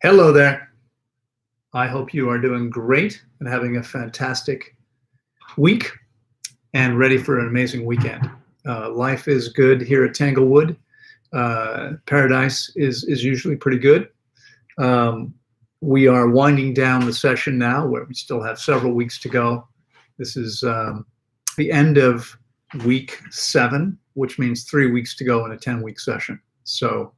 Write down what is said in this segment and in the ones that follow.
Hello there. I hope you are doing great and having a fantastic week and ready for an amazing weekend. Life is good here at Tanglewood. Paradise is usually pretty good. Um, we are winding down the session now, where we still have several weeks to go. This is the end of week 7, which means 3 weeks to go in a 10-week session. So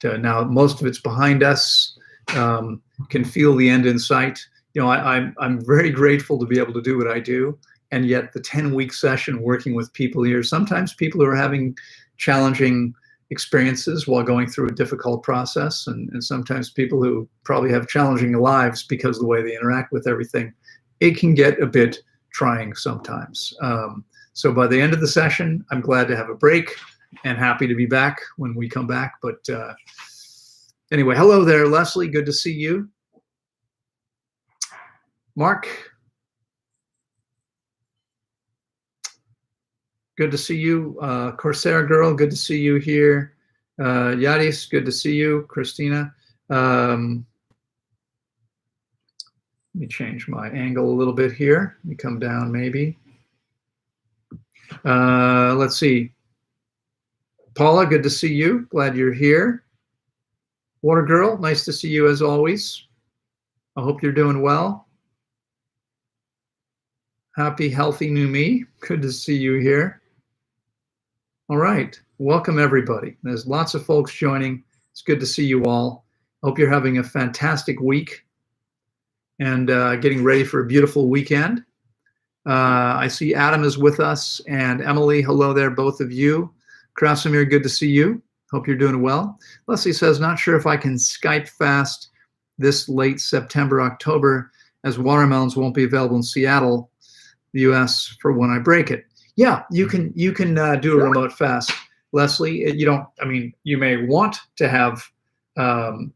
now most of it's behind us. Can feel the end in sight. I'm very grateful to be able to do what I do, and yet the 10-week session working with people here, sometimes people who are having challenging experiences while going through a difficult process, and sometimes people who probably have challenging lives because of the way they interact with everything. It can get a bit trying sometimes. So by the end of the session, I'm glad to have a break and happy to be back when we come back. But anyway, hello there, Leslie. Good to see you. Mark. Good to see you. Corsair Girl, good to see you here. Yadis, good to see you. Christina. Let me change my angle a little bit here. Let me come down maybe. Let's see. Paula, good to see you. Glad you're here. Water Girl, nice to see you as always. I hope you're doing well. Happy, healthy new me. Good to see you here. All right, welcome everybody. There's lots of folks joining. It's good to see you all. Hope you're having a fantastic week and getting ready for a beautiful weekend. I see Adam is with us and Emily. Hello there, both of you. Krasimir, good to see you. Hope you're doing well. Leslie says, not sure if I can Skype fast this late September, October, as watermelons won't be available in Seattle, the US, for when I break it. Yeah, you can do a remote fast, Leslie. You may want to have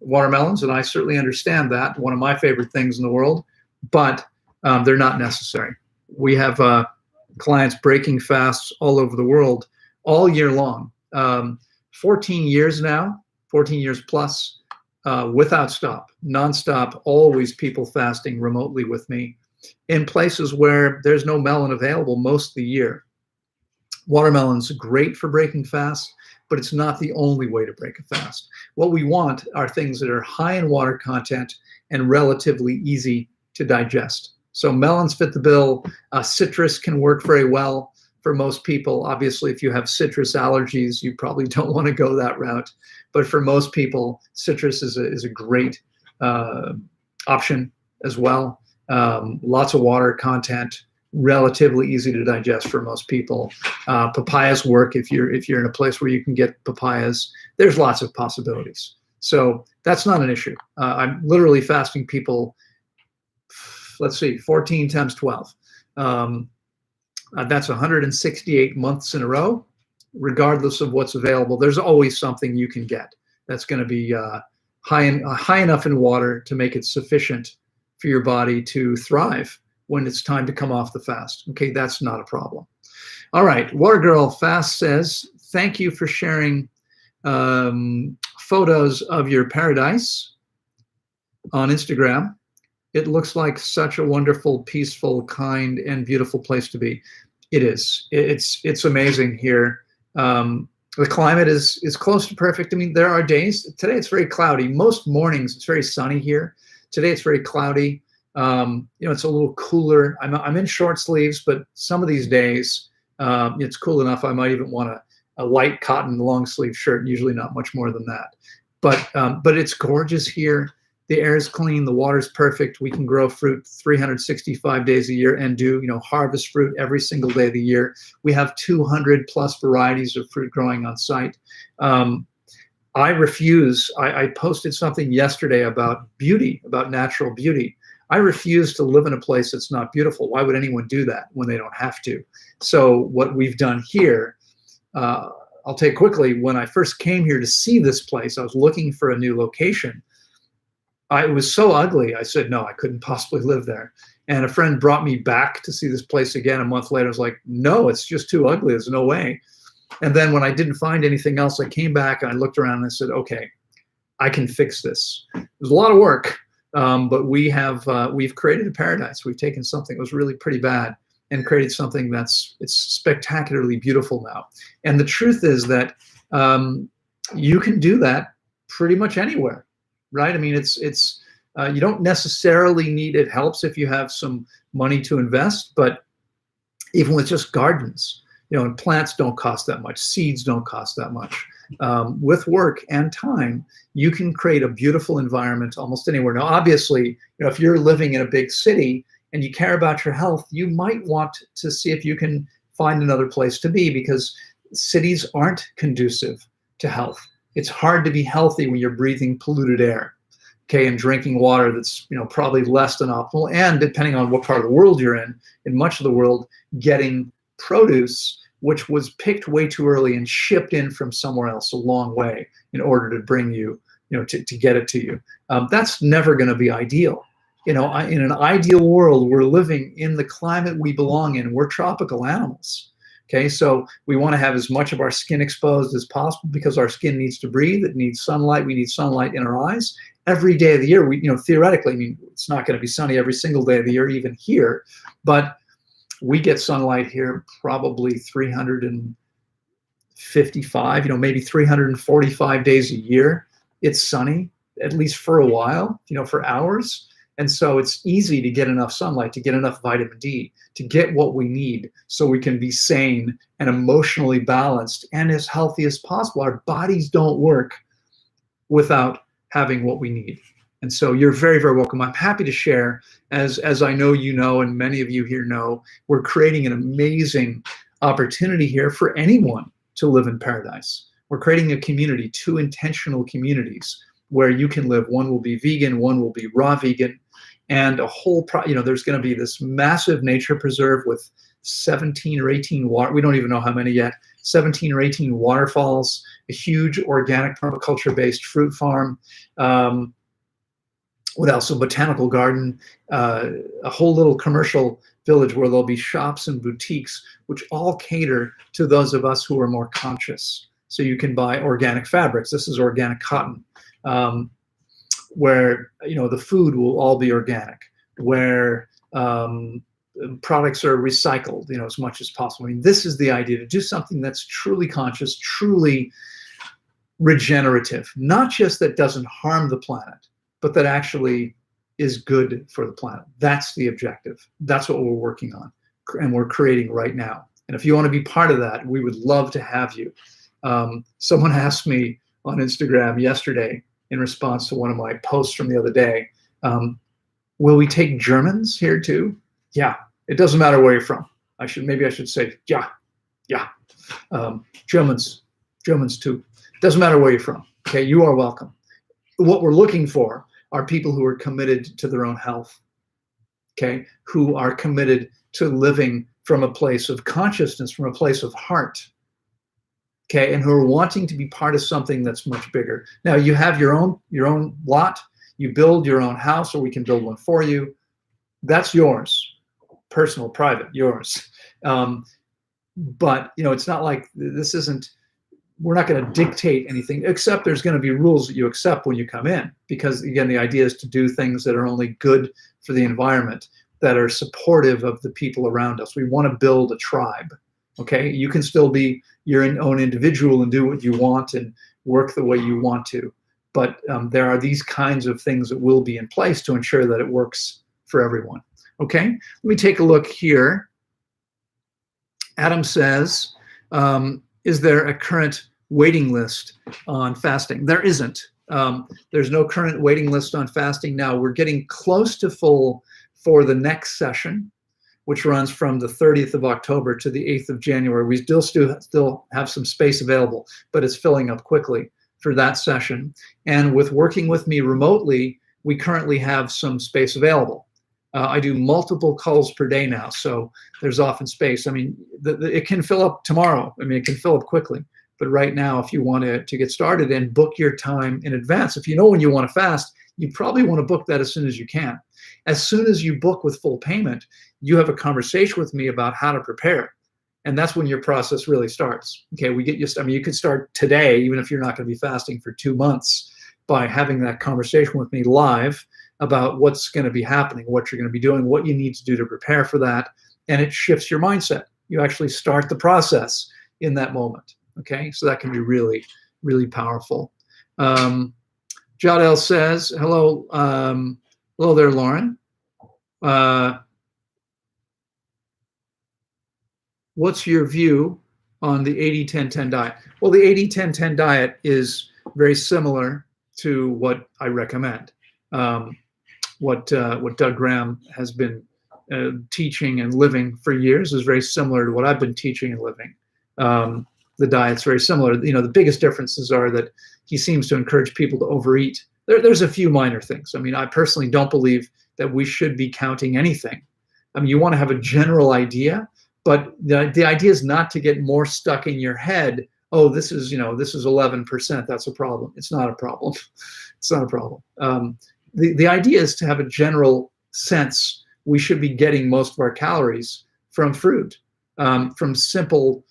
watermelons, and I certainly understand that, one of my favorite things in the world, but they're not necessary. We have clients breaking fasts all over the world all year long. 14 years now, 14 years plus, without stop, nonstop, always people fasting remotely with me in places where there's no melon available most of the year. Watermelon's great for breaking fast, but it's not the only way to break a fast. What we want are things that are high in water content and relatively easy to digest. So melons fit the bill. Citrus can work very well for most people. Obviously, if you have citrus allergies, you probably don't want to go that route. But for most people, citrus is a great option as well. Lots of water content, relatively easy to digest for most people. Papayas work if you're in a place where you can get papayas. There's lots of possibilities. So that's not an issue. I'm literally fasting people, let's see, 14 times 12. That's 168 months in a row, regardless of what's available. There's always something you can get that's going to be high enough in water to make it sufficient for your body to thrive when it's time to come off the fast. Okay, that's not a problem. All right, Water Girl Fast says, thank you for sharing photos of your paradise on Instagram. It looks like such a wonderful, peaceful, kind, and beautiful place to be. It is. It's amazing here. The climate is close to perfect. I mean, there are days. Today it's very cloudy. Most mornings it's very sunny here. Today it's very cloudy. It's a little cooler. I'm in short sleeves, but some of these days it's cool enough I might even want a light cotton long sleeve shirt. Usually not much more than that. But it's gorgeous here. The air is clean, the water's perfect. We can grow fruit 365 days a year and do, harvest fruit every single day of the year. We have 200 plus varieties of fruit growing on site. I refuse. I posted something yesterday about beauty, about natural beauty. I refuse to live in a place that's not beautiful. Why would anyone do that when they don't have to? So what we've done here, I'll take quickly. When I first came here to see this place, I was looking for a new location. It was so ugly. I said, no, I couldn't possibly live there. And a friend brought me back to see this place again a month later. I was like, no, it's just too ugly. There's no way. And then when I didn't find anything else, I came back and I looked around and I said, okay, I can fix this. There's a lot of work, but we've created a paradise. We've taken something that was really pretty bad and created something it's spectacularly beautiful now. And the truth is that you can do that pretty much anywhere, right? I mean, you don't necessarily need, it helps if you have some money to invest, but even with just gardens, and plants don't cost that much, seeds don't cost that much. With work and time, you can create a beautiful environment almost anywhere. Now, obviously, if you're living in a big city and you care about your health, you might want to see if you can find another place to be, because cities aren't conducive to health. It's hard to be healthy when you're breathing polluted air, okay, and drinking water that's probably less than optimal, and depending on what part of the world you're in much of the world, getting produce which was picked way too early and shipped in from somewhere else a long way in order to bring you, to get it to you. That's never going to be ideal. In an ideal world, we're living in the climate we belong in. We're tropical animals. Okay, so we want to have as much of our skin exposed as possible, because our skin needs to breathe. It needs sunlight. We need sunlight in our eyes every day of the year. We, theoretically, I mean, it's not going to be sunny every single day of the year, even here, but we get sunlight here probably 355, maybe 345 days a year. It's sunny, at least for a while, for hours. And so it's easy to get enough sunlight, to get enough vitamin D, to get what we need so we can be sane and emotionally balanced and as healthy as possible. Our bodies don't work without having what we need. And so you're very, very welcome. I'm happy to share, as I know you know, and many of you here know, we're creating an amazing opportunity here for anyone to live in paradise. We're creating a community, 2 intentional communities where you can live. One will be vegan, one will be raw vegan, and a whole, there's going to be this massive nature preserve with 17 or 18 water, we don't even know how many yet, 17 or 18 waterfalls, a huge organic permaculture-based fruit farm, what else? A botanical garden, a whole little commercial village where there'll be shops and boutiques, which all cater to those of us who are more conscious. So you can buy organic fabrics. This is organic cotton, where the food will all be organic, where products are recycled, as much as possible. I mean, this is the idea, to do something that's truly conscious, truly regenerative, not just that doesn't harm the planet, but that actually is good for the planet. That's the objective. That's what we're working on, and we're creating right now. And if you want to be part of that, we would love to have you. Someone asked me on Instagram yesterday, in response to one of my posts from the other day, will we take Germans here too? Yeah, it doesn't matter where you're from. Maybe I should say, yeah. Germans too. Doesn't matter where you're from. Okay, you are welcome. What we're looking for are people who are committed to their own health, okay, who are committed to living from a place of consciousness, from a place of heart, okay, and who are wanting to be part of something that's much bigger. Now, you have your own lot, you build your own house, or we can build one for you. That's yours, personal, private, yours. But it's not like this isn't. We're not going to dictate anything, except there's going to be rules that you accept when you come in, because again, the idea is to do things that are only good for the environment, that are supportive of the people around us. We want to build a tribe. Okay, you can still be your own individual and do what you want and work the way you want to, but there are these kinds of things that will be in place to ensure that it works for everyone. Okay, let me take a look here. Adam says, is there a current waiting list on fasting? There isn't. There's no current waiting list on fasting now. We're getting close to full for the next session, which runs from the 30th of October to the 8th of January. We still have some space available, but it's filling up quickly for that session. And with working with me remotely, we currently have some space available. I do multiple calls per day now, so there's often space. I mean, it can fill up tomorrow. I mean, it can fill up quickly. But right now, if you want to get started and book your time in advance, if you know when you want to fast, you probably want to book that as soon as you can. As soon as you book with full payment, you have a conversation with me about how to prepare. And that's when your process really starts. Okay, we get you, I mean, you could start today, even if you're not going to be fasting for 2 months. by having that conversation with me live about what's going to be happening, what you're going to be doing, what you need to do to prepare for that. And it shifts your mindset. You actually start the process in that moment. Okay, so that can be really, really powerful. Jadel says, hello, hello there, Loren. What's your view on the 80-10-10 diet? Well, the 80-10-10 diet is very similar to what I recommend. What Doug Graham has been teaching and living for years is very similar to what I've been teaching and living. The diet's very similar. You know, the biggest differences are that he seems to encourage people to overeat. There's a few minor things. I mean, I personally don't believe that we should be counting anything. I mean, you want to have a general idea, but the idea is not to get more stuck in your head. Oh, this is 11%. That's a problem. It's not a problem. It's not a problem. The idea is to have a general sense. We should be getting most of our calories from fruit, from simple,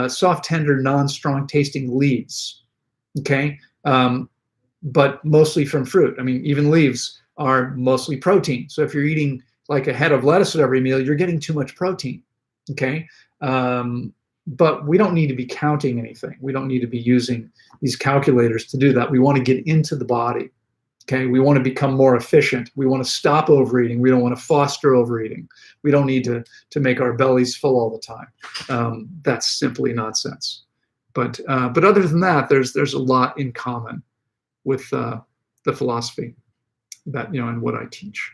soft, tender, non-strong tasting leaves. Okay, but mostly from fruit. I mean, even leaves are mostly protein. So if you're eating like a head of lettuce at every meal, you're getting too much protein. Okay, but we don't need to be counting anything. We don't need to be using these calculators to do that. We want to get into the body. Okay, we want to become more efficient. We want to stop overeating. We don't want to foster overeating. We don't need to make our bellies full all the time. That's simply nonsense. But other than that, there's a lot in common with the philosophy that and what I teach.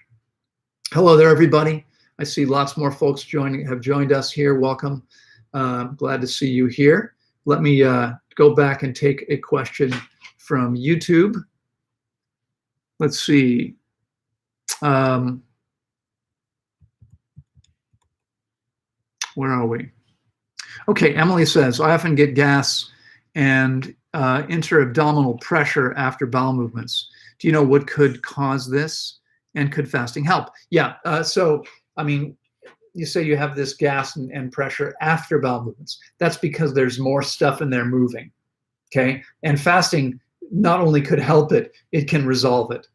Hello there, everybody. I see lots more folks have joined us here. Welcome. Glad to see you here. Let me go back and take a question from YouTube. Let's see. Where are we? Okay, Emily says, I often get gas and intra-abdominal pressure after bowel movements. Do you know what could cause this? And could fasting help? Yeah, so, I mean, you say you have this gas and pressure after bowel movements. That's because there's more stuff in there moving, okay? And fasting not only could help it, it can resolve it.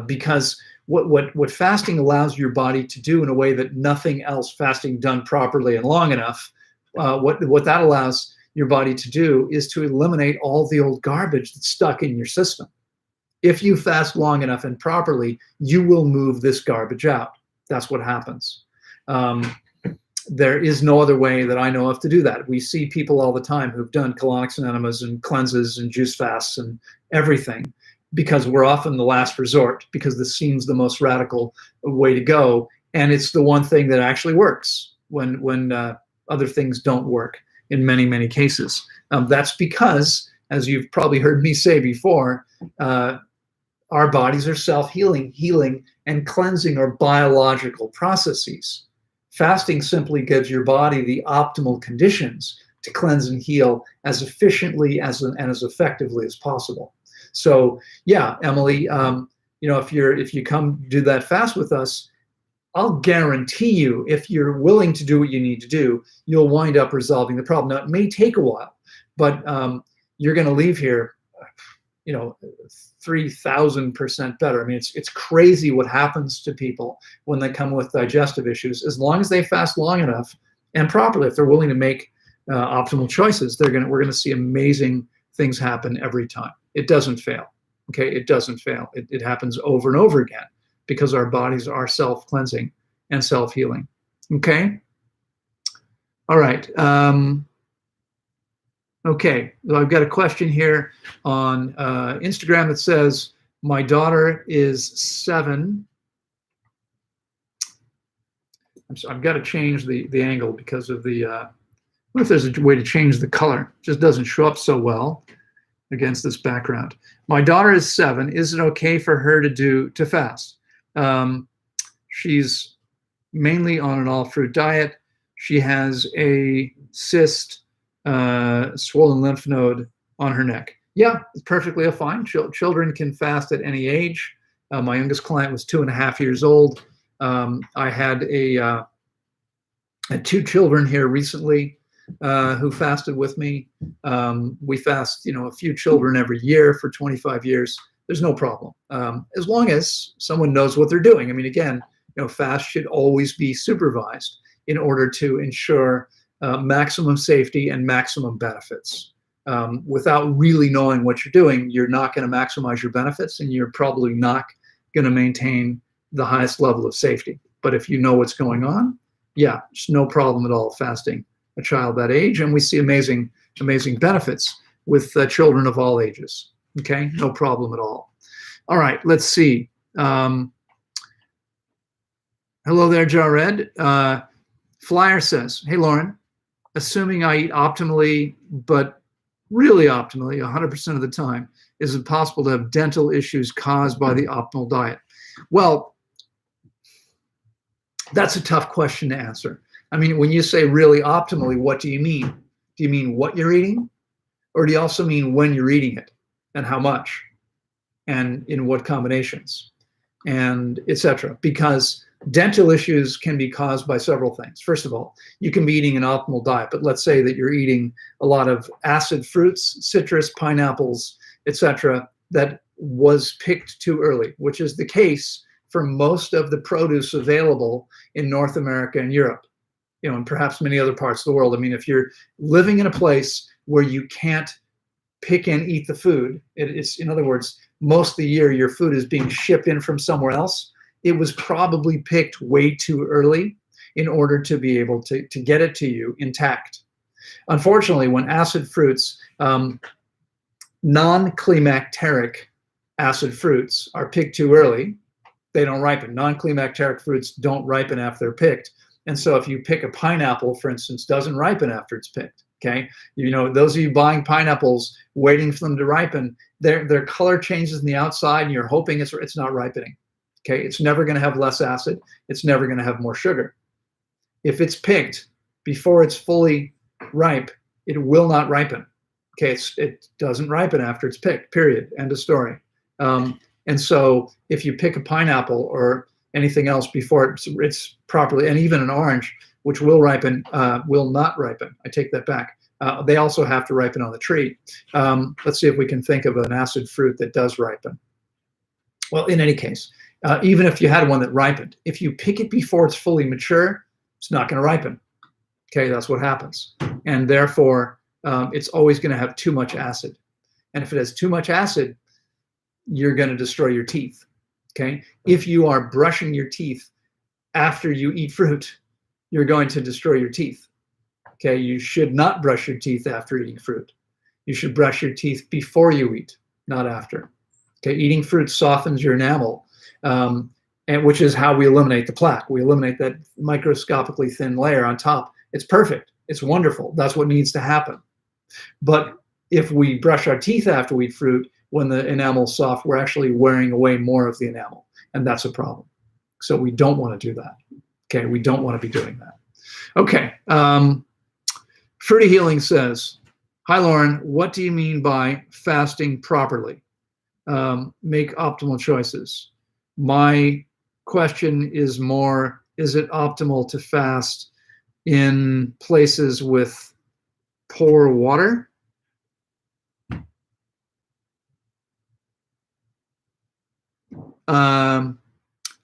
Because what fasting allows your body to do in a way that nothing else, fasting done properly and long enough, what that allows your body to do is to eliminate all the old garbage that's stuck in your system. If you fast long enough and properly, you will move this garbage out. That's what happens. There is no other way that I know of to do that. We see people all the time who've done colonics and enemas and cleanses and juice fasts and everything, because we're often the last resort, because this seems the most radical way to go. And it's the one thing that actually works when other things don't work in many, many cases. That's because, as you've probably heard me say before, our bodies are self-healing. Healing and cleansing are biological processes. Fasting simply gives your body the optimal conditions to cleanse and heal as efficiently and as effectively as possible. So yeah, Emily, if you come do that fast with us, I'll guarantee you, if you're willing to do what you need to do, you'll wind up resolving the problem. Now, it may take a while, but you're going to leave here, 3,000% better. I mean, it's crazy what happens to people when they come with digestive issues. As long as they fast long enough and properly, if they're willing to make optimal choices, we're going to see amazing things happen every time. It doesn't fail. Okay, it doesn't fail. It happens over and over again because our bodies are self-cleansing and self-healing. Okay. All right. Okay, so I've got a question here on Instagram that says, my daughter is 7. I've got to change the angle because of the, what if there's a way to change the color? It just doesn't show up so well against this background. My daughter is 7. Is it okay for her to fast? She's mainly on an all-fruit diet. She has a cyst, swollen lymph node on her neck. Yeah, it's perfectly fine. Children can fast at any age. My youngest client was 2.5 years old. I had 2 children here recently who fasted with me. We fast, a few children every year for 25 years. there's no problem, as long as someone knows what they're doing. I mean, again, fast should always be supervised in order to ensure maximum safety and maximum benefits. Without really knowing what you're doing, you're not going to maximize your benefits, and you're probably not going to maintain the highest level of safety. But if you know what's going on, yeah, it's no problem at all fasting a child that age, and we see amazing benefits with children of all ages. Okay, no problem at all. All right, let's see. Hello there, Jared. Flyer says, hey, Loren, assuming I eat optimally, but really optimally 100% of the time, is it possible to have dental issues caused by the optimal diet? Well, that's a tough question to answer. I mean, when you say really optimally, what do you mean? Do you mean what you're eating? Or do you also mean when you're eating it and how much and in what combinations and etc.? Because dental issues can be caused by several things. First of all, you can be eating an optimal diet, but let's say that you're eating a lot of acid fruits, citrus, pineapples, etc., that was picked too early, which is the case for most of the produce available in North America and Europe, and perhaps many other parts of the world. I mean, if you're living in a place where you can't pick and eat the food, it's, in other words, most of the year your food is being shipped in from somewhere else, it was probably picked way too early in order to be able to get it to you intact. Unfortunately, when acid fruits, non-climacteric acid fruits are picked too early, they don't ripen. Non-climacteric fruits don't ripen after they're picked. And so if you pick a pineapple, for instance, doesn't ripen after it's picked. Okay, those of you buying pineapples, waiting for them to ripen, their color changes in the outside, and you're hoping it's not ripening. Okay, it's never going to have less acid. It's never going to have more sugar. If it's picked before it's fully ripe, it will not ripen. Okay, it doesn't ripen after it's picked. Period. End of story. And so if you pick a pineapple or anything else before it's properly, and even an orange, which will ripen, will not ripen. I take that back. They also have to ripen on the tree. Let's see if we can think of an acid fruit that does ripen. Well, in any case, even if you had one that ripened, if you pick it before it's fully mature, it's not going to ripen. Okay, that's what happens. And therefore, it's always going to have too much acid. And if it has too much acid, you're going to destroy your teeth. Okay, if you are brushing your teeth after you eat fruit, you're going to destroy your teeth. Okay, you should not brush your teeth after eating fruit. You should brush your teeth before you eat, not after. Okay, eating fruit softens your enamel, and which is how we eliminate the plaque. We eliminate that microscopically thin layer on top. It's perfect. It's wonderful. That's what needs to happen. But if we brush our teeth after we eat fruit, when the enamel's soft, we're actually wearing away more of the enamel, and that's a problem. So we don't want to do that. Okay, we don't want to be doing that. Okay, Fruity Healing says, hi, Loren, what do you mean by fasting properly? Make optimal choices. My question is more, is it optimal to fast in places with poor water?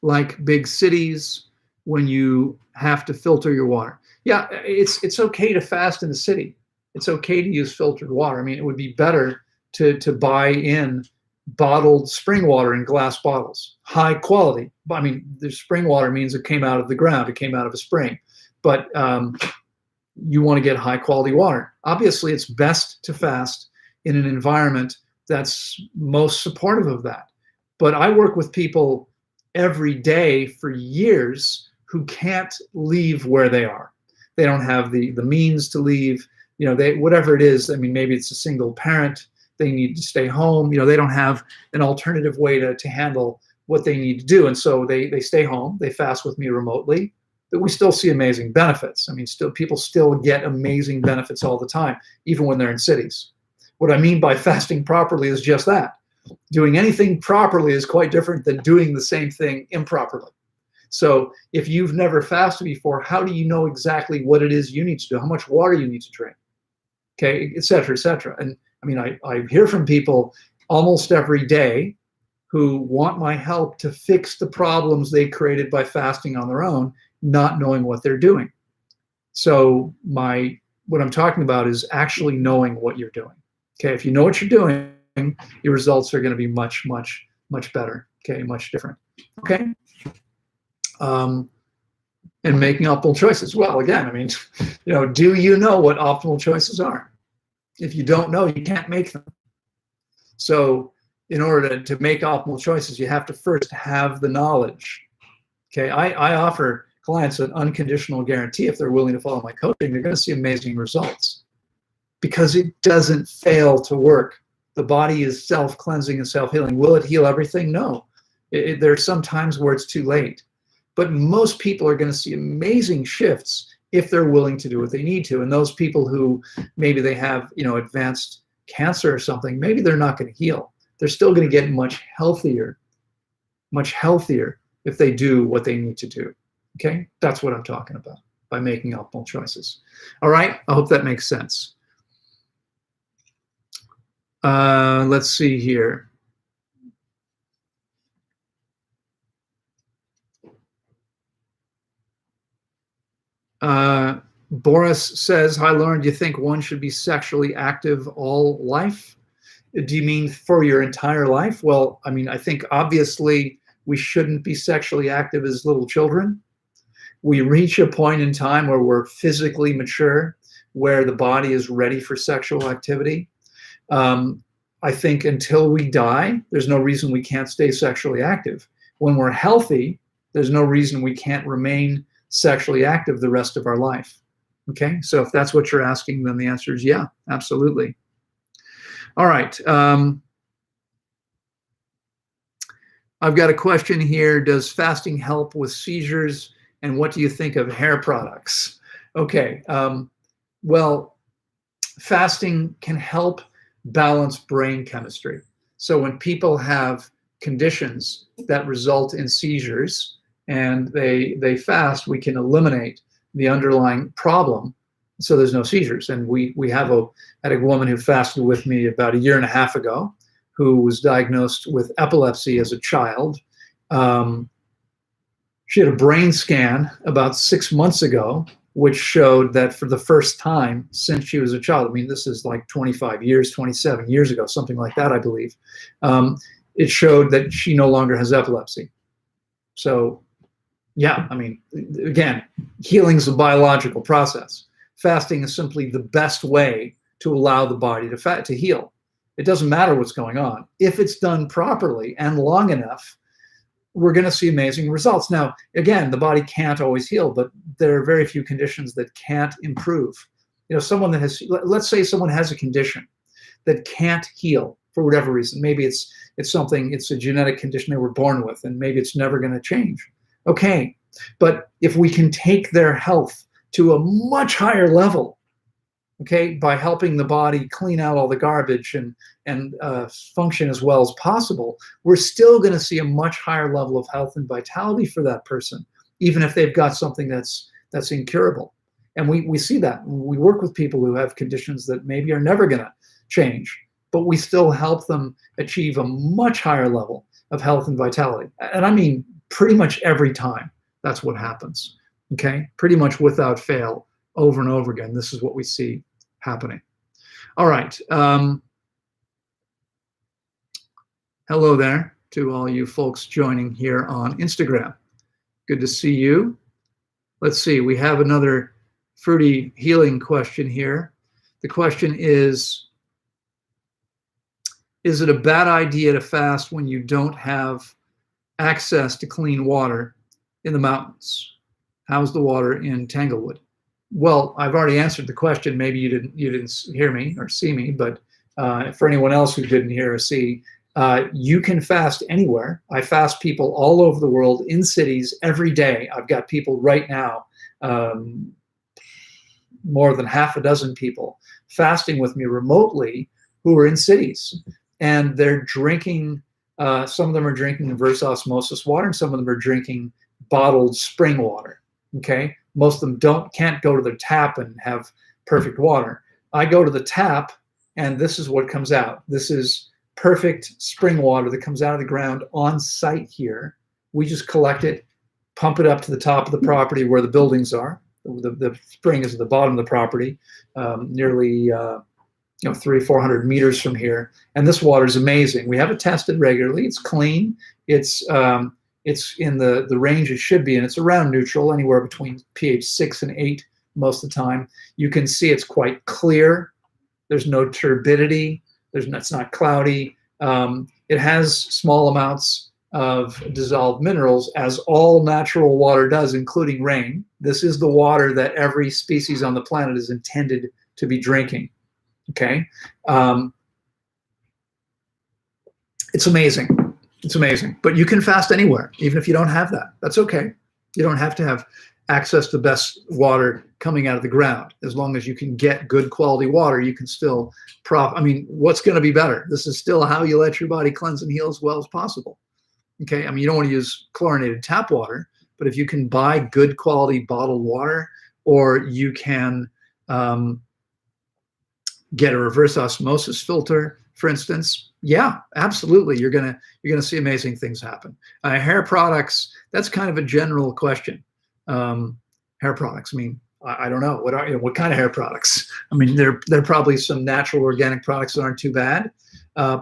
Like big cities, when you have to filter your water. Yeah, it's okay to fast in the city. It's okay to use filtered water. I mean, it would be better to buy in bottled spring water in glass bottles, high quality. I mean, the spring water means it came out of the ground, it came out of a spring, but you want to get high quality water. Obviously, it's best to fast in an environment that's most supportive of that. But I work with people every day for years who can't leave where they are. They don't have the means to leave. Whatever it is. I mean, maybe it's a single parent. They need to stay home. They don't have an alternative way to handle what they need to do, and so they stay home. They fast with me remotely. But we still see amazing benefits. I mean, people still get amazing benefits all the time, even when they're in cities. What I mean by fasting properly is just that. Doing anything properly is quite different than doing the same thing improperly. So if you've never fasted before, how do you know exactly what it is you need to do, how much water you need to drink, okay, et cetera, et cetera. And I mean, I hear from people almost every day who want my help to fix the problems they created by fasting on their own, not knowing what they're doing. So what I'm talking about is actually knowing what you're doing. Okay, if you know what you're doing, your results are going to be much, much, much better. Okay, much different. Okay. And making optimal choices. Well, again, I mean, do you know what optimal choices are? If you don't know, you can't make them. So in order to make optimal choices, you have to first have the knowledge. Okay, I offer clients an unconditional guarantee. If they're willing to follow my coaching, they're going to see amazing results because it doesn't fail to work. The body is self-cleansing and self-healing. Will it heal everything? No. There's some times where it's too late. But most people are going to see amazing shifts if they're willing to do what they need to. And those people who maybe they have, advanced cancer or something, maybe they're not going to heal. They're still going to get much healthier if they do what they need to do. Okay? That's what I'm talking about by making optimal choices. All right? I hope that makes sense. Let's see here. Boris says, hi, Loren, do you think one should be sexually active all life? Do you mean for your entire life? Well, I mean, I think obviously we shouldn't be sexually active as little children. We reach a point in time where we're physically mature, where the body is ready for sexual activity. I think until we die, there's no reason we can't stay sexually active. When we're healthy, there's no reason we can't remain sexually active the rest of our life. Okay, so if that's what you're asking, then the answer is yeah, absolutely. All right. I've got a question here. Does fasting help with seizures? And what do you think of hair products? Okay. Well, fasting can help balance brain chemistry. So when people have conditions that result in seizures and they fast, we can eliminate the underlying problem so there's no seizures. And we had a woman who fasted with me about 1.5 years ago who was diagnosed with epilepsy as a child. She had a brain scan about 6 months ago, which showed that for the first time since she was a child, I mean, this is like 25 years, 27 years ago, something like that, I believe, it showed that she no longer has epilepsy. So, yeah, I mean, again, healing is a biological process. Fasting is simply the best way to allow the body to heal. It doesn't matter what's going on. If it's done properly and long enough, we're going to see amazing results. Now, again, the body can't always heal, but there are very few conditions that can't improve. Someone that has, let's say someone has a condition that can't heal for whatever reason. Maybe it's a genetic condition they were born with, and maybe it's never going to change. Okay, but if we can take their health to a much higher level, okay, by helping the body clean out all the garbage and function as well as possible, we're still going to see a much higher level of health and vitality for that person, even if they've got something that's incurable. And we see that. We work with people who have conditions that maybe are never going to change, but we still help them achieve a much higher level of health and vitality. And I mean, pretty much every time that's what happens, okay? Pretty much without fail, over and over again, this is what we see happening. All right. Hello there to all you folks joining here on Instagram. Good to see you. Let's see, we have another fruity healing question here. The question is it a bad idea to fast when you don't have access to clean water in the mountains? How's the water in Tanglewood? Well, I've already answered the question. Maybe you didn't hear me or see me, but for anyone else who didn't hear or see, you can fast anywhere. I fast people all over the world in cities every day. I've got people right now, more than 6 people fasting with me remotely who are in cities, and they're drinking. Some of them are drinking reverse osmosis water, and some of them are drinking bottled spring water. Okay, most of them can't go to their tap and have perfect water. I go to the tap, and this is what comes out. This is perfect spring water that comes out of the ground on site here. We just collect it, pump it up to the top of the property where the buildings are. The spring is at the bottom of the property, nearly 300-400 meters from here. And this water is amazing. We have it tested regularly. It's clean. It's in the range it should be, and it's around neutral, anywhere between pH 6 and 8 most of the time. You can see it's quite clear. There's no turbidity. It's not cloudy. It has small amounts of dissolved minerals, as all natural water does, including rain. This is the water that every species on the planet is intended to be drinking. Okay, it's amazing. It's amazing. But you can fast anywhere, even if you don't have that. That's okay. You don't have to have access to the best water coming out of the ground. As long as you can get good quality water, you can still what's going to be better? This is still how you let your body cleanse and heal as well as possible. Okay, you don't want to use chlorinated tap water, but if you can buy good quality bottled water, or you can get a reverse osmosis filter, for instance, yeah, absolutely, you're gonna see amazing things happen. Hair products, that's kind of a general question. Hair products, I don't know, what kind of hair products? There are probably some natural organic products that aren't too bad.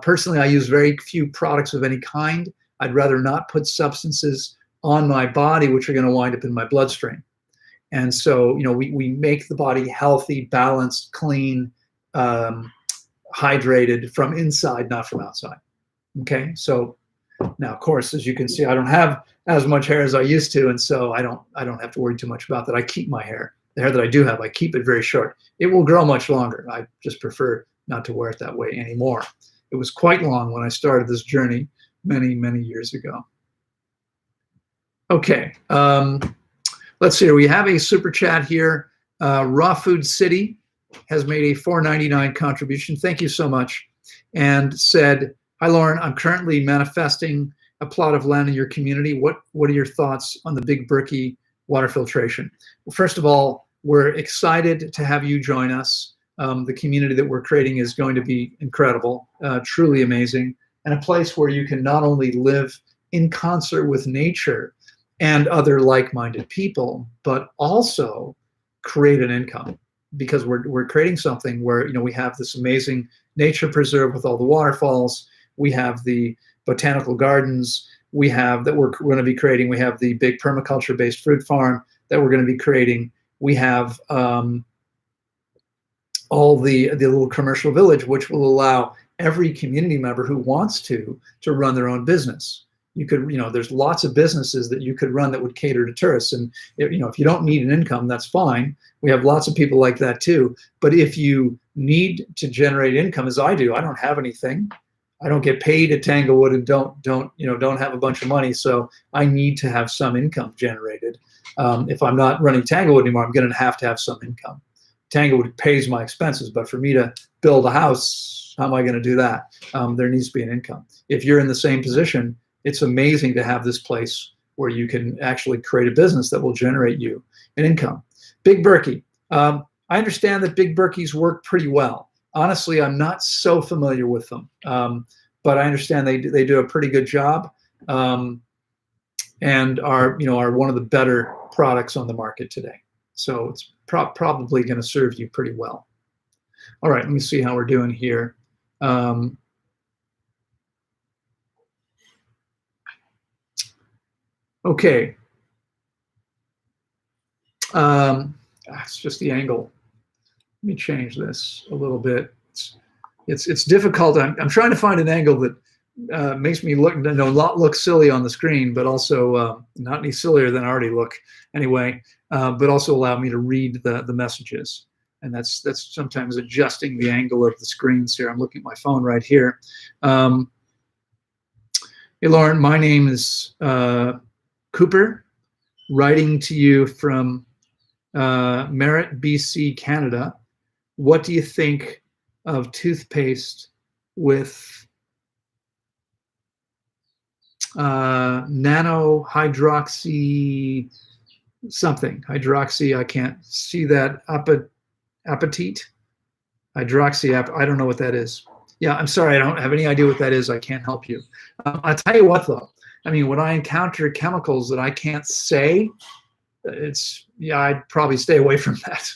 Personally, I use very few products of any kind. I'd rather not put substances on my body which are going to wind up in my bloodstream. And so, we make the body healthy, balanced, clean, hydrated from inside, not from outside. Okay, so now, of course, as you can see, I don't have as much hair as I used to, and so I don't have to worry too much about that. I keep my hair. The hair that I do have, I keep it very short. It will grow much longer. I just prefer not to wear it that way anymore. It was quite long when I started this journey many, many years ago. Okay, let's see. We have a super chat here. Raw Food City has made a $4.99 contribution. Thank you so much. And said, "Hi, Loren. I'm currently manifesting a plot of land in your community. What are your thoughts on the Big Berkey water filtration?" Well, first of all, we're excited to have you join us. The community that we're creating is going to be incredible, truly amazing, and a place where you can not only live in concert with nature and other like-minded people, but also create an income, because we're creating something where we have this amazing nature preserve with all the waterfalls. We have the botanical gardens. We have that we're going to be creating. We have the big permaculture-based fruit farm that we're going to be creating. We have all the little commercial village, which will allow every community member who wants to run their own business. You could, there's lots of businesses that you could run that would cater to tourists. And if you don't need an income, that's fine. We have lots of people like that too. But if you need to generate income, as I do, I don't have anything. I don't get paid at Tanglewood and don't have a bunch of money. So I need to have some income generated. If I'm not running Tanglewood anymore, I'm going to have some income. Tanglewood pays my expenses, but for me to build a house, how am I going to do that? There needs to be an income. If you're in the same position, it's amazing to have this place where you can actually create a business that will generate you an income. Big Berkey. I understand that Big Berkeys work pretty well. Honestly, I'm not so familiar with them, but I understand they do a pretty good job, and are one of the better products on the market today. So it's probably going to serve you pretty well. All right, let me see how we're doing here. Okay. It's just the angle. Let me change this a little bit. It's difficult. I'm trying to find an angle that makes me look silly on the screen, but also not any sillier than I already look anyway, but also allow me to read the messages. And that's sometimes adjusting the angle of the screens here. I'm looking at my phone right here. Hey, Loren, my name is Cooper, writing to you from Merritt, BC, Canada. What do you think of toothpaste with nanohydroxy something? Hydroxy, I can't see that. Apatite? Hydroxy, I don't know what that is. Yeah, I'm sorry, I don't have any idea what that is. I can't help you. I'll tell you what, though. I mean, when I encounter chemicals that I can't say, yeah, I'd probably stay away from that.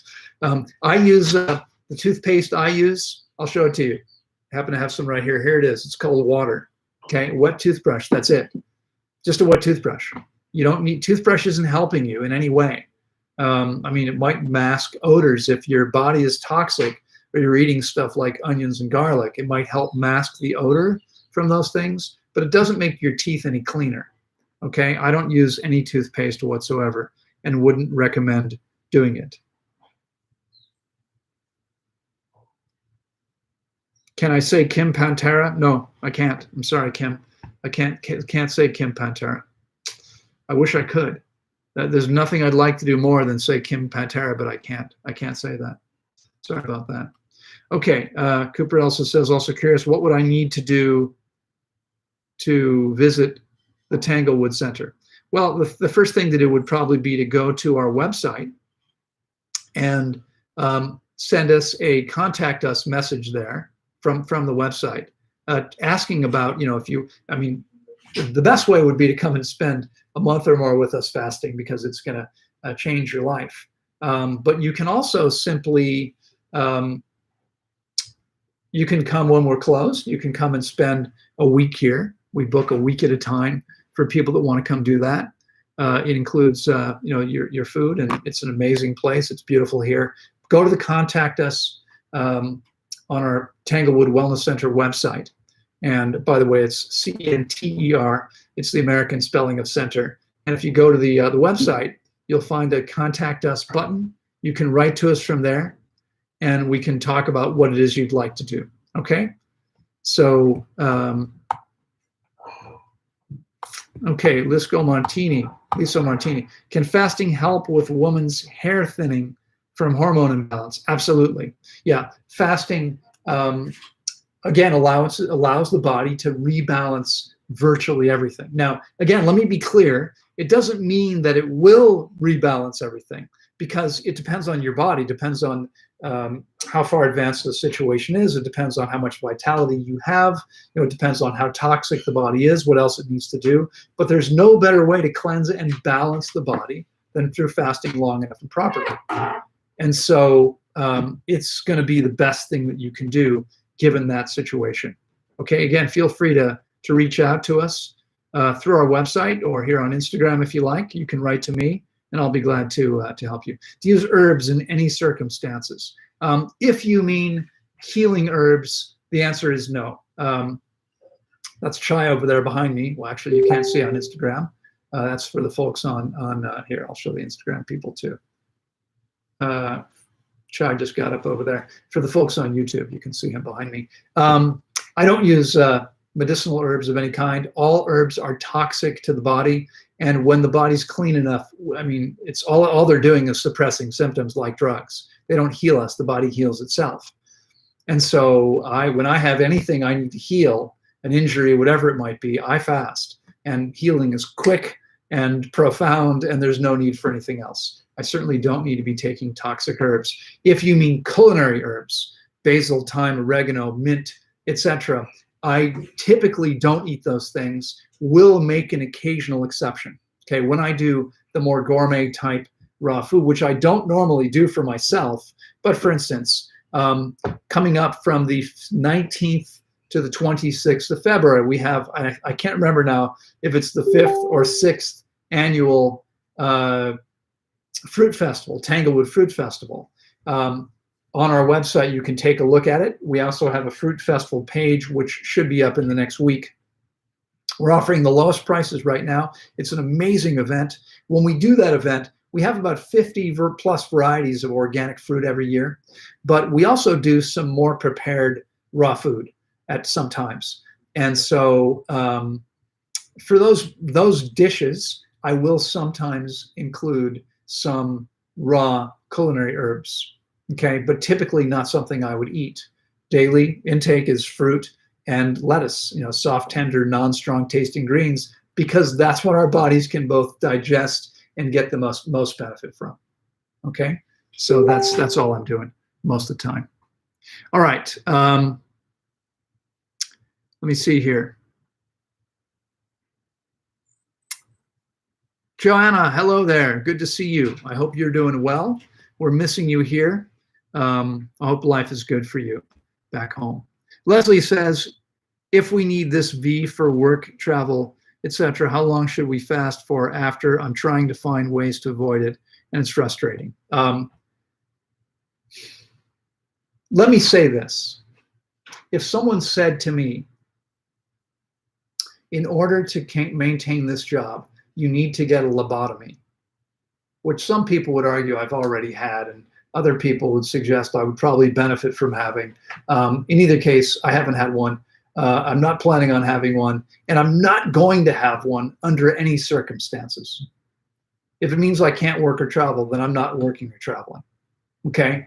I use the toothpaste I use. I'll show it to you. I happen to have some right here. Here it is. It's cold water. Okay, wet toothbrush. That's it. Just a wet toothbrush. You don't need, toothbrush isn't helping you in any way. I mean, it might mask odors if your body is toxic or you're eating stuff like onions and garlic. It might help mask the odor from those things, but it doesn't make your teeth any cleaner. Okay, I don't use any toothpaste whatsoever and wouldn't recommend doing it. Can I say Kim Pantera? No, I can't. I'm sorry, Kim. I can't say Kim Pantera. I wish I could. There's nothing I'd like to do more than say Kim Pantera, but I can't. I can't say that. Sorry about that. Okay, Cooper also says, also curious, what would I need to do to visit the Tanglewood Center? Well, the first thing to do would probably be to go to our website and send us a contact us message there from the website, asking about, you know, if you, I mean, the best way would be to come and spend a month or more with us fasting, because it's going to change your life. But you can also simply, you can come when we're closed. You can come and spend a week here. We book a week at a time for people that want to come do that. It includes, you know, your food, and it's an amazing place. It's beautiful here. Go to the contact us on our Tanglewood Wellness Center website. And by the way, it's CNTER. It's the American spelling of center. And if you go to the website, you'll find a contact us button. You can write to us from there, and we can talk about what it is you'd like to do. Okay? So, okay, Lisa Martini. Can fasting help with woman's hair thinning from hormone imbalance? Absolutely. Yeah, fasting, again, allows the body to rebalance virtually everything. Now, again, let me be clear. It doesn't mean that it will rebalance everything, because it depends on your body, depends on how far advanced the situation is. It depends on how much vitality you have. You know, it depends on how toxic the body is, what else it needs to do. But there's no better way to cleanse and balance the body than through fasting long enough and properly. And so it's going to be the best thing that you can do given that situation. Okay, again, feel free to reach out to us through our website or here on Instagram if you like. You can write to me, and I'll be glad to help you. To use herbs in any circumstances. If you mean healing herbs, the answer is no. That's Chai over there behind me. Well, actually, you can't see on Instagram. That's for the folks on here. I'll show the Instagram people too. Chai just got up over there. For the folks on YouTube, you can see him behind me. I don't use medicinal herbs of any kind. All herbs are toxic to the body. And when the body's clean enough, I mean, it's all they're doing is suppressing symptoms like drugs. They don't heal us. The body heals itself. And so when I have anything I need to heal, an injury, whatever it might be, I fast. And healing is quick and profound, and there's no need for anything else. I certainly don't need to be taking toxic herbs. If you mean culinary herbs, basil, thyme, oregano, mint, etc., I typically don't eat those things. Will make an occasional exception. Okay, when I do the more gourmet type raw food, which I don't normally do for myself, but for instance, coming up from the 19th to the 26th of February, we have, I can't remember now if it's the 5th or 6th annual fruit festival, Tanglewood Fruit Festival. On our website, you can take a look at it. We also have a fruit festival page, which should be up in the next week. We're offering the lowest prices right now. It's an amazing event. When we do that event, we have about 50 plus varieties of organic fruit every year, but we also do some more prepared raw food at some times. And so for those dishes, I will sometimes include some raw culinary herbs. Okay, but typically not something I would eat. Daily intake is fruit and lettuce, you know, soft, tender, non-strong tasting greens, because that's what our bodies can both digest and get the most benefit from. Okay, so that's all I'm doing most of the time. All right. Let me see here. Joanna, hello there. Good to see you. I hope you're doing well. We're missing you here. I hope life is good for you back home. Leslie says, if we need this V for work, travel, etc., how long should we fast for after? I'm trying to find ways to avoid it, and it's frustrating. Let me say this. If someone said to me, in order to maintain this job, you need to get a lobotomy, which some people would argue I've already had, and other people would suggest I would probably benefit from having. In either case, I haven't had one. I'm not planning on having one, and I'm not going to have one under any circumstances. If it means I can't work or travel, then I'm not working or traveling. Okay?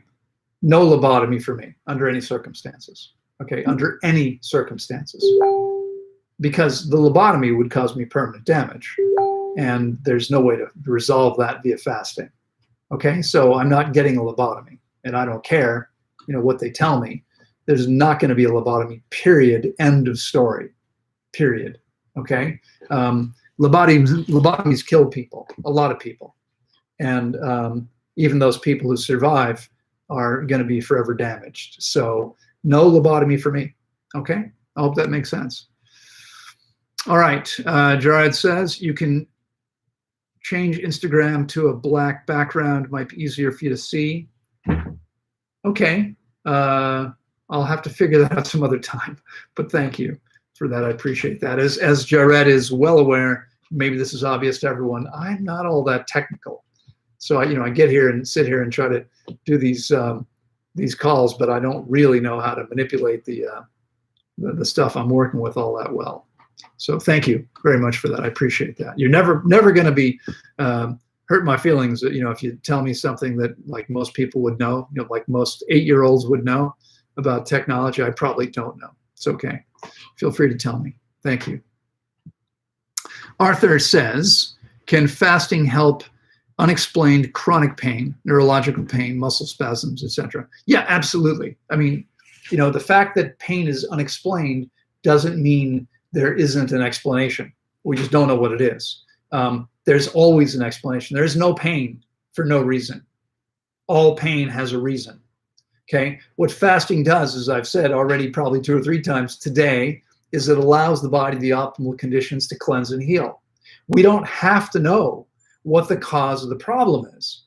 No lobotomy for me under any circumstances. Okay? Under any circumstances. Because the lobotomy would cause me permanent damage, and there's no way to resolve that via fasting. Okay? So I'm not getting a lobotomy, and I don't care, what they tell me. There's not going to be a lobotomy, period, end of story, period, okay? Lobotomies kill people, a lot of people. And even those people who survive are going to be forever damaged. So no lobotomy for me, okay? I hope that makes sense. All right, Jared says, you can change Instagram to a black background, might be easier for you to see. Okay. I'll have to figure that out some other time, but thank you for that. I appreciate that. As Jared is well aware, maybe this is obvious to everyone, I'm not all that technical. So I get here and sit here and try to do these calls, but I don't really know how to manipulate the stuff I'm working with all that well. So thank you very much for that. I appreciate that. You're never going to be hurt my feelings, if you tell me something that like most people would know, like most 8-year-olds would know about technology. I probably don't know. It's okay. Feel free to tell me. Thank you. Arthur says, can fasting help unexplained chronic pain, neurological pain, muscle spasms, etc.? Yeah, absolutely. I mean, the fact that pain is unexplained doesn't mean there isn't an explanation. We just don't know what it is. There's always an explanation. There's no pain for no reason. All pain has a reason. Okay, what fasting does, as I've said already probably 2 or 3 times today, is it allows the body the optimal conditions to cleanse and heal. We don't have to know what the cause of the problem is.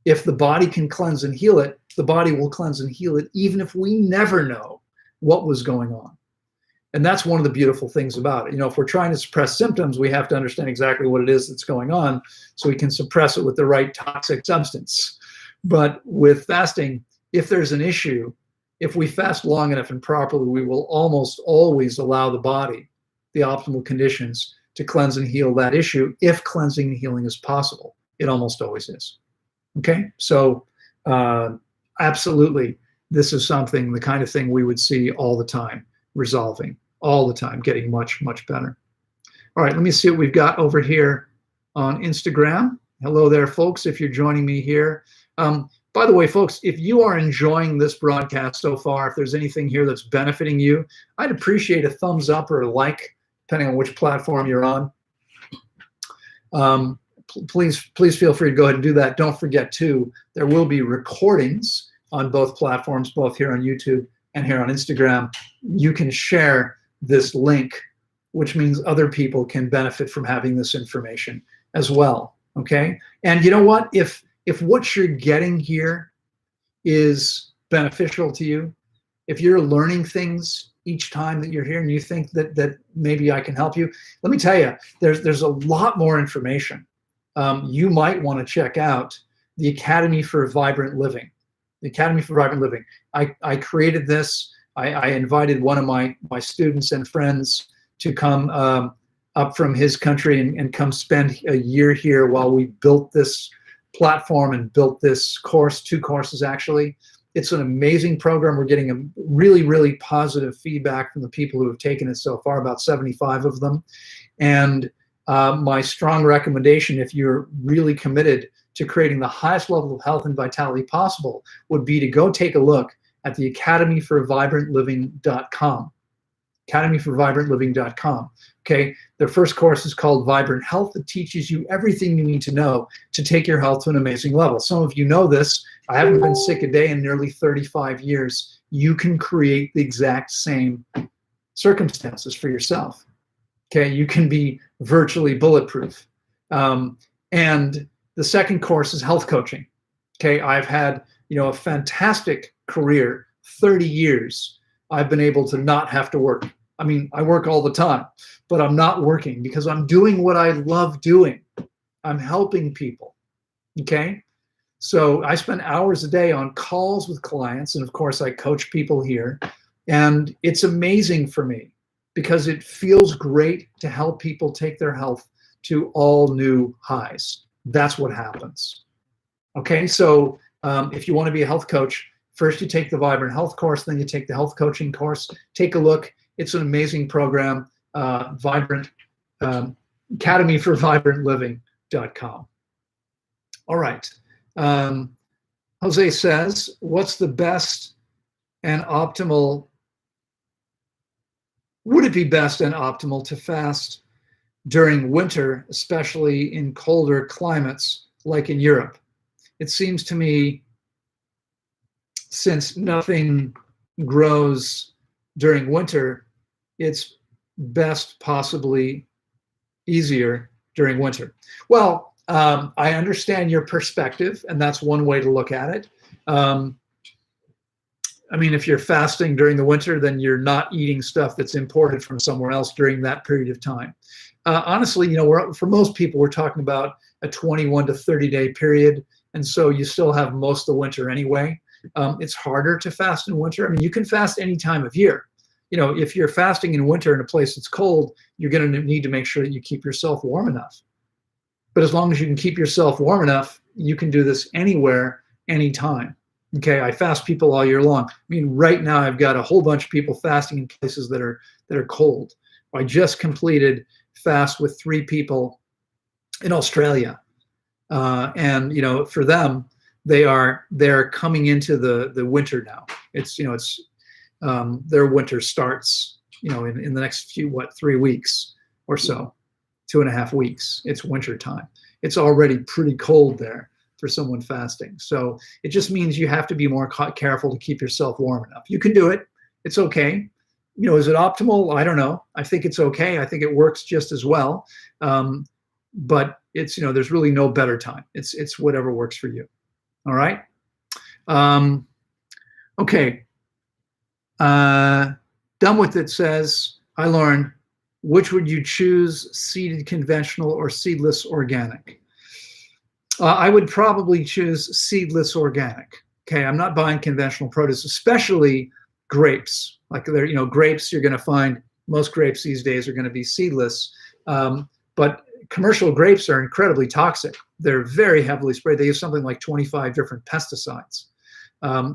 If the body can cleanse and heal it, the body will cleanse and heal it, even if we never know what was going on. And that's one of the beautiful things about it. If we're trying to suppress symptoms, we have to understand exactly what it is that's going on so we can suppress it with the right toxic substance. But with fasting, if there's an issue, if we fast long enough and properly, we will almost always allow the body the optimal conditions to cleanse and heal that issue if cleansing and healing is possible. It almost always is. Okay? So absolutely, this is something, the kind of thing we would see all the time, resolving, all the time, getting much, much better. All right, let me see what we've got over here on Instagram. Hello there, folks, if you're joining me here. By the way, folks, if you are enjoying this broadcast so far, if there's anything here that's benefiting you, I'd appreciate a thumbs up or a like, depending on which platform you're on. Please feel free to go ahead and do that. Don't forget, too, there will be recordings on both platforms, both here on YouTube and here on Instagram. You can share this link, which means other people can benefit from having this information as well, okay? And you know what? If what you're getting here is beneficial to you, if you're learning things each time that you're here and you think that maybe I can help you, let me tell you, there's a lot more information. You might want to check out the Academy for Vibrant Living. The Academy for Vibrant Living. I created this. I invited one of my students and friends to come up from his country and come spend a year here while we built this platform and built this course, 2 courses actually. It's an amazing program. We're getting a really, really positive feedback from the people who have taken it so far, about 75 of them. And my strong recommendation, if you're really committed to creating the highest level of health and vitality possible, would be to go take a look at the academyforvibrantliving.com. academyforvibrantliving.com. Okay, their first course is called Vibrant Health. It teaches you everything you need to know to take your health to an amazing level. Some of you know this. I haven't been sick a day in nearly 35 years. You can create the exact same circumstances for yourself. Okay, you can be virtually bulletproof. And the second course is health coaching. Okay, I've had a fantastic career, 30 years. I've been able to not have to work. I mean, I work all the time, but I'm not working because I'm doing what I love doing. I'm helping people. Okay, so I spend hours a day on calls with clients, and of course I coach people here, and it's amazing for me because it feels great to help people take their health to all new highs. That's what happens. Okay, so if you want to be a health coach, first you take the Vibrant Health course, then you take the health coaching course. Take a look. It's an amazing program. Vibrant academyforvibrantliving.com. All right. Jose says, what's the best and optimal? Would it be best and optimal to fast during winter, especially in colder climates like in Europe? It seems to me, since nothing grows during winter, it's best possibly easier during winter. Well, I understand your perspective, and that's one way to look at it. I mean, if you're fasting during the winter, then you're not eating stuff that's imported from somewhere else during that period of time. Honestly, for most people, we're talking about a 21 to 30-day period, and so you still have most of the winter anyway. It's harder to fast in winter. I mean, you can fast any time of year. If you're fasting in winter in a place that's cold, you're going to need to make sure that you keep yourself warm enough. But as long as you can keep yourself warm enough, you can do this anywhere, anytime. Okay, I fast people all year long. I mean, right now I've got a whole bunch of people fasting in places that are cold. I just completed fast with 3 people in Australia, and for them, they're coming into the winter now. It's their winter starts in the next 3 weeks or so, 2.5 weeks. It's winter time. It's already pretty cold there for someone fasting. So it just means you have to be more careful to keep yourself warm enough. You can do it. It's okay. Is it optimal? I don't know. I think it's okay. I think it works just as well. But it's, there's really no better time. It's whatever works for you. All right. Okay. Done with it says, hi, Loren, which would you choose, seeded conventional or seedless organic? I would probably choose seedless organic. Okay, I'm not buying conventional produce, especially grapes. Like grapes, you're going to find most grapes these days are going to be seedless. But commercial grapes are incredibly toxic. They're very heavily sprayed. They use something like 25 different pesticides.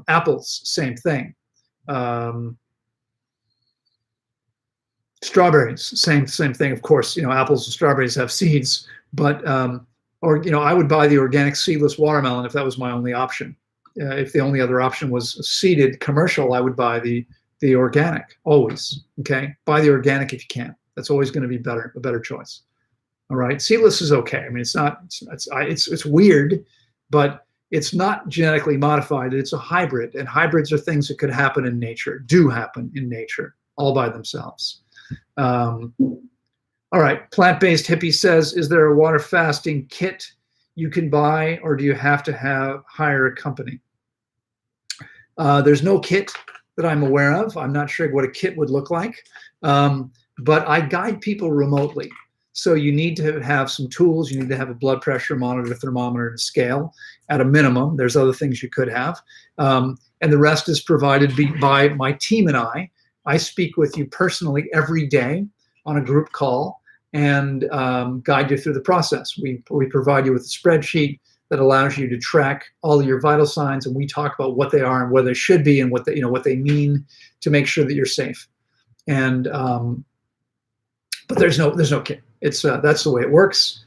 Apples, same thing. Strawberries, same thing. Of course, apples and strawberries have seeds, but I would buy the organic seedless watermelon if that was my only option. If the only other option was seeded commercial, I would buy the organic always. Okay, buy the organic if you can. That's always going to be a better choice. All right, seedless is okay. I mean, it's weird, but it's not genetically modified. It's a hybrid, and hybrids are things that could happen in nature, do happen in nature, all by themselves. All right, plant-based hippie says, is there a water fasting kit you can buy, or do you have to hire a company? There's no kit that I'm aware of. I'm not sure what a kit would look like, but I guide people remotely. So you need to have some tools. You need to have a blood pressure monitor, thermometer, and scale at a minimum. There's other things you could have. And the rest is provided by my team and I. I speak with you personally every day on a group call and guide you through the process. We provide you with a spreadsheet that allows you to track all of your vital signs, and we talk about what they are and where they should be and what they mean to make sure that you're safe. And but there's no kit. It's that's the way it works.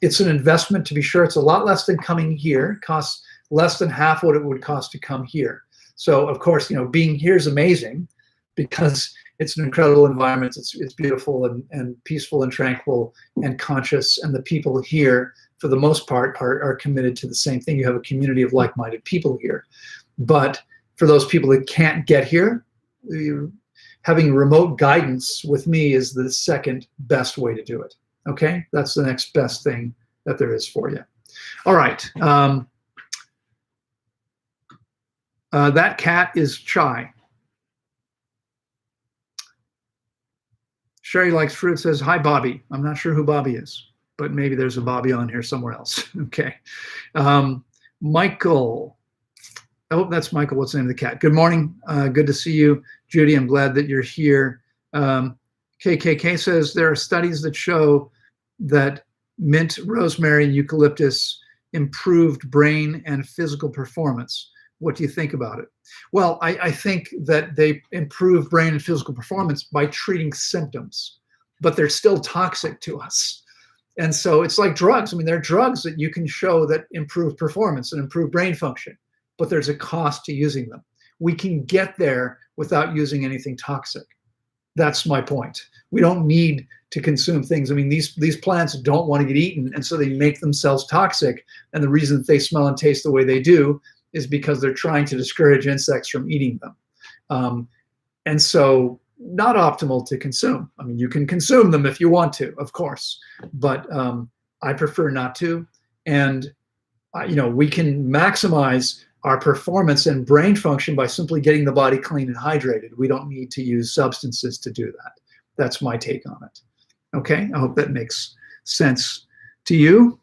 It's an investment, to be sure. It's a lot less than coming here. It costs less than half what it would cost to come here. So of course, being here is amazing because It's an incredible environment. It's beautiful and peaceful and tranquil and conscious. And the people here, for the most part, are committed to the same thing. You have a community of like-minded people here. But for those people that can't get here, having remote guidance with me is the second best way to do it. Okay, that's the next best thing that there is for you. All right. That cat is Chai. Sherry likes fruit, says, hi, Bobby. I'm not sure who Bobby is, but maybe there's a Bobby on here somewhere else. Okay. Michael. Oh, that's Michael. What's the name of the cat? Good morning. Good to see you. Judy, I'm glad that you're here. KKK says there are studies that show that mint, rosemary, and eucalyptus improved brain and physical performance. What do you think about it? Well, I think that they improve brain and physical performance by treating symptoms, but they're still toxic to us. And so it's like drugs. I mean, there are drugs that you can show that improve performance and improve brain function, but there's a cost to using them. We can get there without using anything toxic. That's my point. We don't need to consume things. I mean, these plants don't want to get eaten, and so they make themselves toxic. And the reason that they smell and taste the way they do is because they're trying to discourage insects from eating them. And so not optimal to consume. I mean, you can consume them if you want to, of course, but I prefer not to. And, we can maximize our performance and brain function by simply getting the body clean and hydrated. We don't need to use substances to do that. That's my take on it. Okay, I hope that makes sense to you.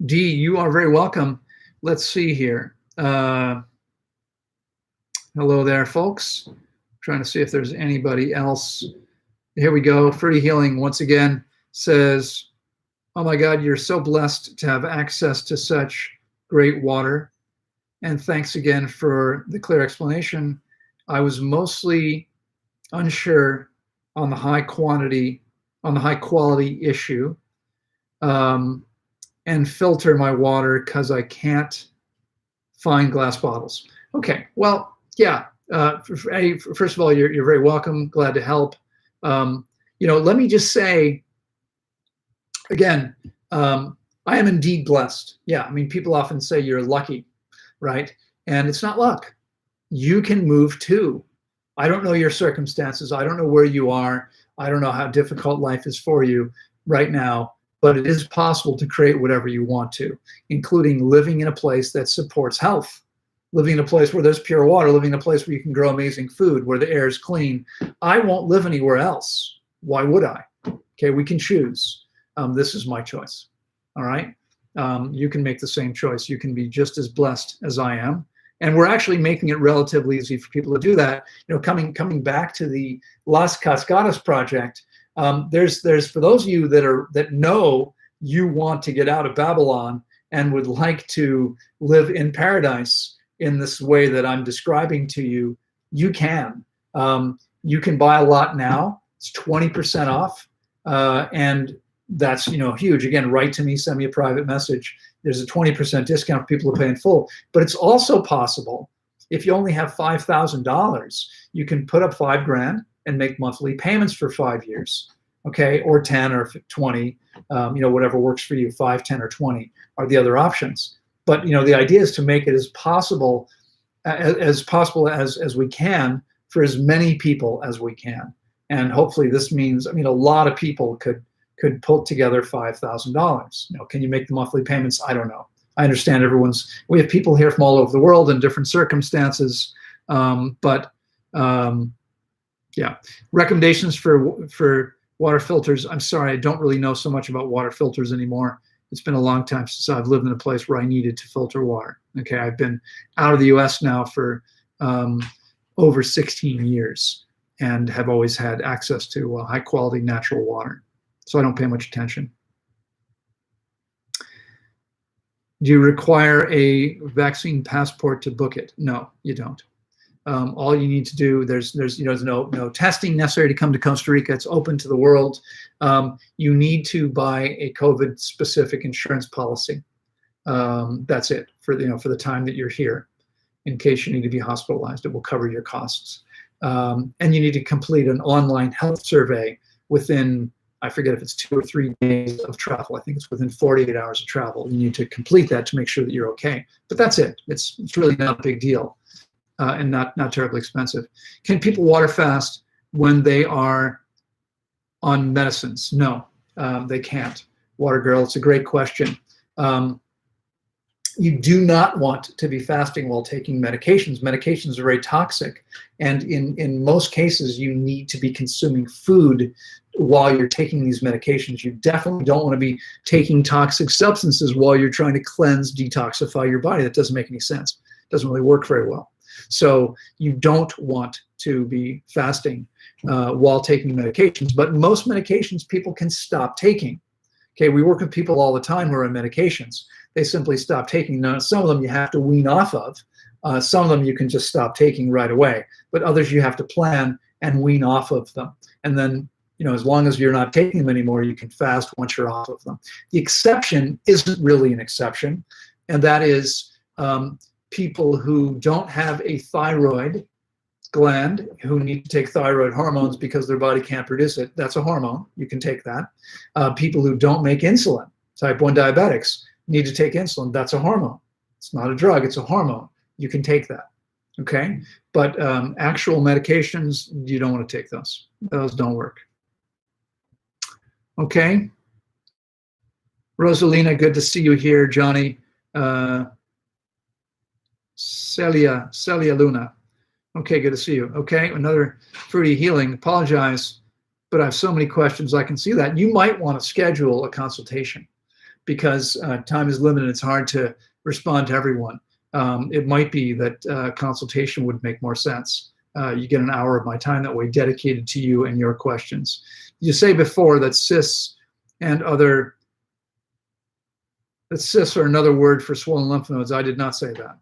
Dee, you are very welcome. Let's see here. Hello there, folks. Trying to see if there's anybody else. Here we go. Fruity Healing once again says, oh my God, you're so blessed to have access to such great water. And thanks again for the clear explanation. I was mostly unsure on the high quality issue. And filter my water because I can't find glass bottles. Okay, well, yeah. First of all, you're very welcome. Glad to help. Let me just say, again, I am indeed blessed. Yeah, I mean, people often say you're lucky, right? And it's not luck. You can move too. I don't know your circumstances. I don't know where you are. I don't know how difficult life is for you right now. But it is possible to create whatever you want to, including living in a place that supports health, living in a place where there's pure water, living in a place where you can grow amazing food, where the air is clean. I won't live anywhere else. Why would I? Okay, we can choose. This is my choice. All right? You can make the same choice. You can be just as blessed as I am. And we're actually making it relatively easy for people to do that. Coming back to the Las Cascadas project, there's for those of you that know you want to get out of Babylon and would like to live in paradise in this way that I'm describing to you, you can. You can buy a lot now. It's 20% off, and that's huge. Again, write to me, send me a private message. There's a 20% discount for people who pay in full. But it's also possible if you only have $5,000, you can put up $5,000 and make monthly payments for 5 years, okay, or 10 or 20, whatever works for you. 5, 10, or 20 are the other options. But the idea is to make it as possible as we can for as many people as we can. And hopefully this means, a lot of people could pull together $5,000. Can you make the monthly payments? I don't know. I understand we have people here from all over the world in different circumstances, yeah. Recommendations for water filters. I'm sorry, I don't really know so much about water filters anymore. It's been a long time since I've lived in a place where I needed to filter water. Okay, I've been out of the US now for over 16 years and have always had access to high quality natural water. So I don't pay much attention. Do you require a vaccine passport to book it? No, you don't. All you need to do, there's no testing necessary to come to Costa Rica. It's open to the world. You need to buy a COVID specific insurance policy. That's it for the time that you're here. in case you need to be hospitalized. It will cover your costs. And you need to complete an online health survey within, I forget if it's 2 or 3 days of travel. I think it's within 48 hours of travel. You need to complete that to make sure that you're okay. But that's it. It's really not a big deal, and not terribly expensive. Can people water fast when they are on medicines? No, they can't. Water girl, it's a great question. You do not want to be fasting while taking medications. Medications are very toxic, and in most cases, you need to be consuming food while you're taking these medications. You definitely don't want to be taking toxic substances while you're trying to cleanse, detoxify your body. That doesn't make any sense. It doesn't really work very well. So you don't want to be fasting while taking medications, but most medications people can stop taking. Okay, we work with people all the time who are on medications. They simply stop taking. Now, some of them you have to wean off of. Some of them you can just stop taking right away, but others you have to plan and wean off of them. And then, as long as you're not taking them anymore, you can fast once you're off of them. The exception isn't really an exception, and that is people who don't have a thyroid gland, who need to take thyroid hormones because their body can't produce it. That's a hormone. You can take that. People who don't make insulin, type 1 diabetics, need to take insulin. That's a hormone. It's not a drug. It's a hormone. You can take that. Okay? But actual medications, you don't want to take those. Those don't work. Okay? Rosalina, good to see you here. Johnny. Celia Luna. Okay, good to see you. Okay, another fruity healing. Apologize, but I have so many questions. I can see that. You might want to schedule a consultation because time is limited. It's hard to respond to everyone. It might be that consultation would make more sense. You get an hour of my time that way dedicated to you and your questions. You say before that cysts are another word for swollen lymph nodes. I did not say that.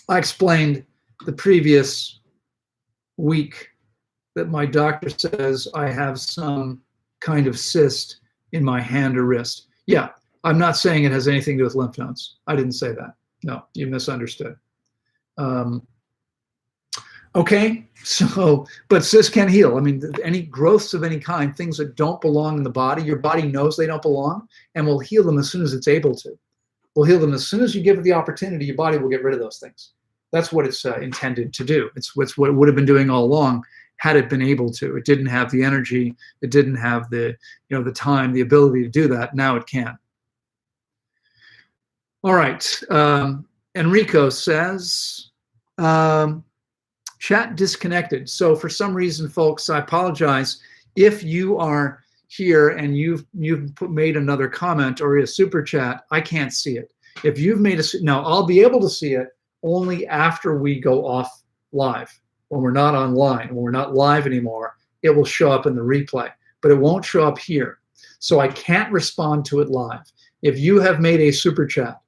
I explained the previous week that my doctor says I have some kind of cyst in my hand or wrist. Yeah, I'm not saying it has anything to do with lymph nodes. I didn't say that. No, you misunderstood. Okay, so, but cysts can heal. I mean, any growths of any kind, things that don't belong in the body, your body knows they don't belong and will heal them as soon as it's able to. Will heal them as soon as you give it the opportunity. Your body will get rid of those things. That's what it's intended to do. It's what it would have been doing all along had it been able to. It didn't have the energy. It didn't have the the time, the ability to do that. Now it can. All right. Enrico says, chat disconnected. So for some reason, folks, I apologize if you are here and you've made another comment or a super chat. I can't see it. If you've made now I'll be able to see it only after we go off live. When we're not online, when we're not live anymore, it will show up in the replay, but it won't show up here. So I can't respond to it live. If you have made a super chat,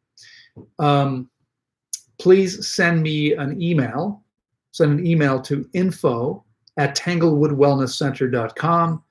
please send me an email. Send an email to info@tanglewoodwellnesscenter.com.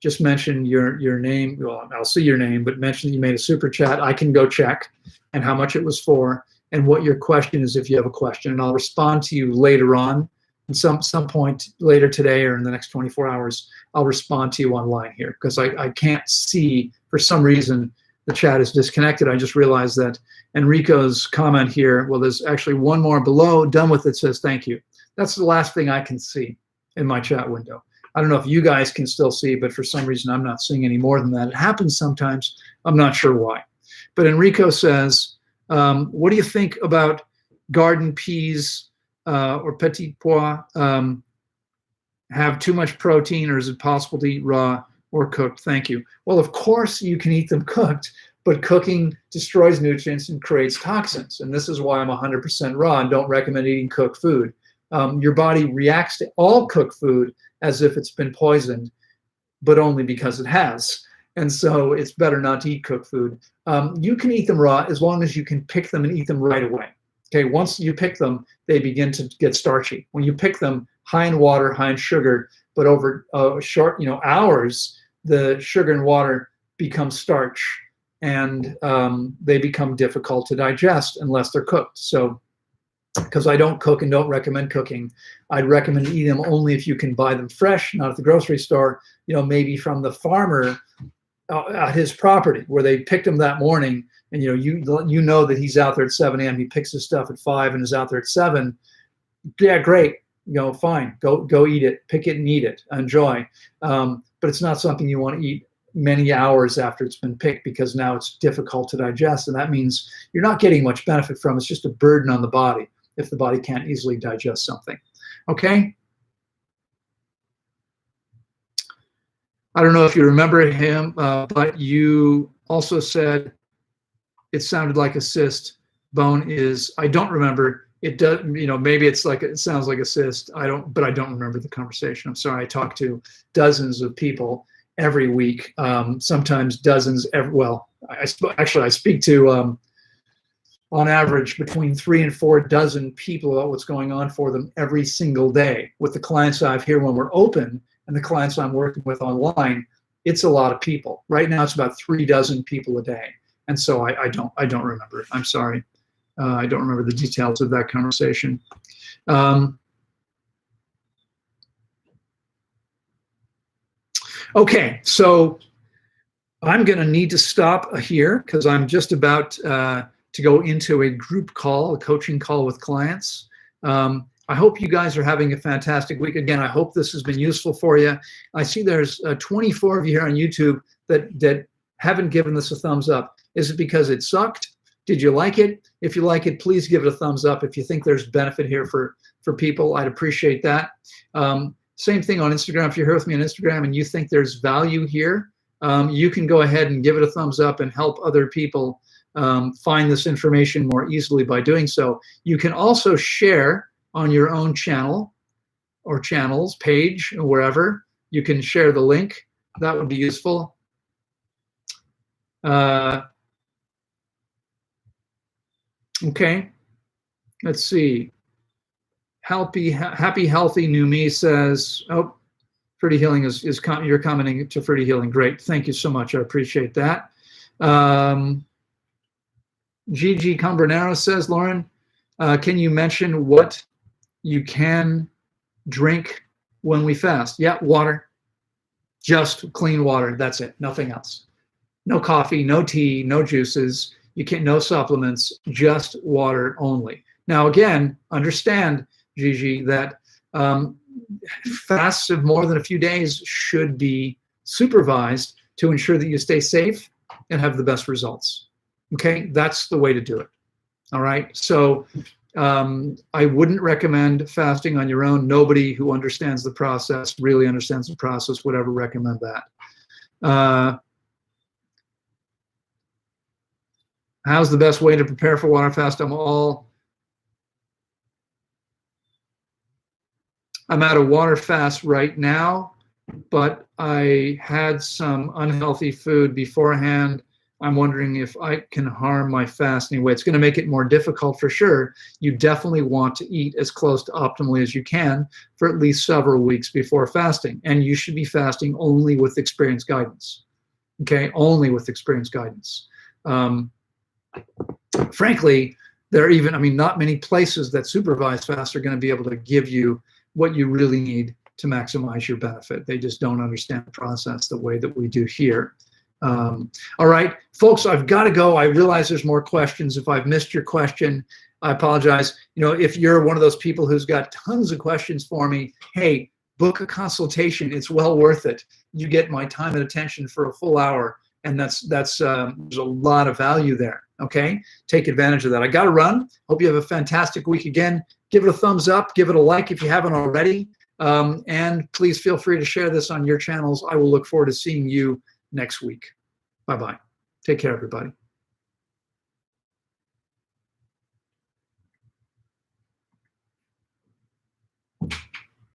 Just mention your name. Well, I'll see your name, but mention that you made a super chat. I can go check and how much it was for and what your question is if you have a question. And I'll respond to you later on. At some point later today or in the next 24 hours, I'll respond to you online here because I can't see, for some reason, the chat is disconnected. I just realized that Enrico's comment here, well, there's actually one more below, done with it, says thank you. That's the last thing I can see in my chat window. I don't know if you guys can still see, but for some reason I'm not seeing any more than that. It happens sometimes. I'm not sure why. But Enrico says, what do you think about garden peas or petit pois? Have too much protein, or is it possible to eat raw or cooked? Thank you. Well, of course you can eat them cooked, but cooking destroys nutrients and creates toxins. And this is why I'm 100% raw and don't recommend eating cooked food. Your body reacts to all cooked food as if it's been poisoned, but only because it has. And so it's better not to eat cooked food. You can eat them raw as long as you can pick them and eat them right away. Okay, once you pick them, they begin to get starchy. When you pick them, high in water, high in sugar, but over short hours, the sugar and water become starch, and they become difficult to digest unless they're cooked. So, because I don't cook and don't recommend cooking, I'd recommend eating them only if you can buy them fresh, not at the grocery store, maybe from the farmer at his property where they picked him that morning, and you know that he's out there at 7 a.m. He picks his stuff at 5 and is out there at 7. Yeah, great. Fine. Go eat it. Pick it and eat it. Enjoy. But it's not something you want to eat many hours after it's been picked, because now it's difficult to digest, and that means you're not getting much benefit from it. It's just a burden on the body if the body can't easily digest something. Okay? I don't know if you remember him, but you also said it sounded like a cyst. Bone is, I don't remember. It does, maybe it sounds like a cyst. But I don't remember the conversation. I'm sorry. I talk to dozens of people every week, sometimes dozens. I speak to, on average, between 3 and 4 dozen people about what's going on for them every single day. With the clients I have here when we're open and the clients I'm working with online, it's a lot of people. Right now, it's about 3 dozen people a day, and so I don't remember it. I'm sorry. I don't remember the details of that conversation. Okay, so I'm going to need to stop here because I'm just about to go into a group call, a coaching call with clients. I hope you guys are having a fantastic week. Again, I hope this has been useful for you. I see there's 24 of you here on YouTube that haven't given this a thumbs up. Is it because it sucked? Did you like it? If you like it, please give it a thumbs up. If you think there's benefit here for people, I'd appreciate that. Same thing on Instagram. If you're here with me on Instagram and you think there's value here, you can go ahead and give it a thumbs up and help other people find this information more easily by doing so. You can also share on your own channel or channels, page, or wherever. You can share the link. That would be useful. Okay, let's see. Happy, healthy new me says, oh, Fruity Healing you're commenting to Fruity Healing. Great, thank you so much. I appreciate that. Gigi Combernero says, Loren, can you mention what you can drink when we fast? Yeah, water. Just clean water. That's it. Nothing else. No coffee, no tea, no juices. You can't, no supplements, just water only. Now, again, understand, Gigi, that fasts of more than a few days should be supervised to ensure that you stay safe and have the best results. Okay, that's the way to do it. All right, so I wouldn't recommend fasting on your own. Nobody who understands the process, really understands the process, would ever recommend that. How's the best way to prepare for water fast? I'm at a water fast right now, but I had some unhealthy food beforehand. I'm wondering if I can harm my fast anyway. It's going to make it more difficult for sure. You definitely want to eat as close to optimally as you can for at least several weeks before fasting. And you should be fasting only with experienced guidance. Okay, only with experienced guidance. Frankly, not many places that supervise fast are going to be able to give you what you really need to maximize your benefit. They just don't understand the process the way that we do here. All right, folks, I've got to go. I realize there's more questions. If I've missed your question, I apologize. If you're one of those people who's got tons of questions for me, hey, book a consultation. It's well worth it. You get my time and attention for a full hour, and there's a lot of value there. Okay, take advantage of that. I got to run. Hope you have a fantastic week again. Give it a thumbs up. Give it a like if you haven't already. And please feel free to share this on your channels. I will look forward to seeing you next week. Bye-bye. Take care, everybody.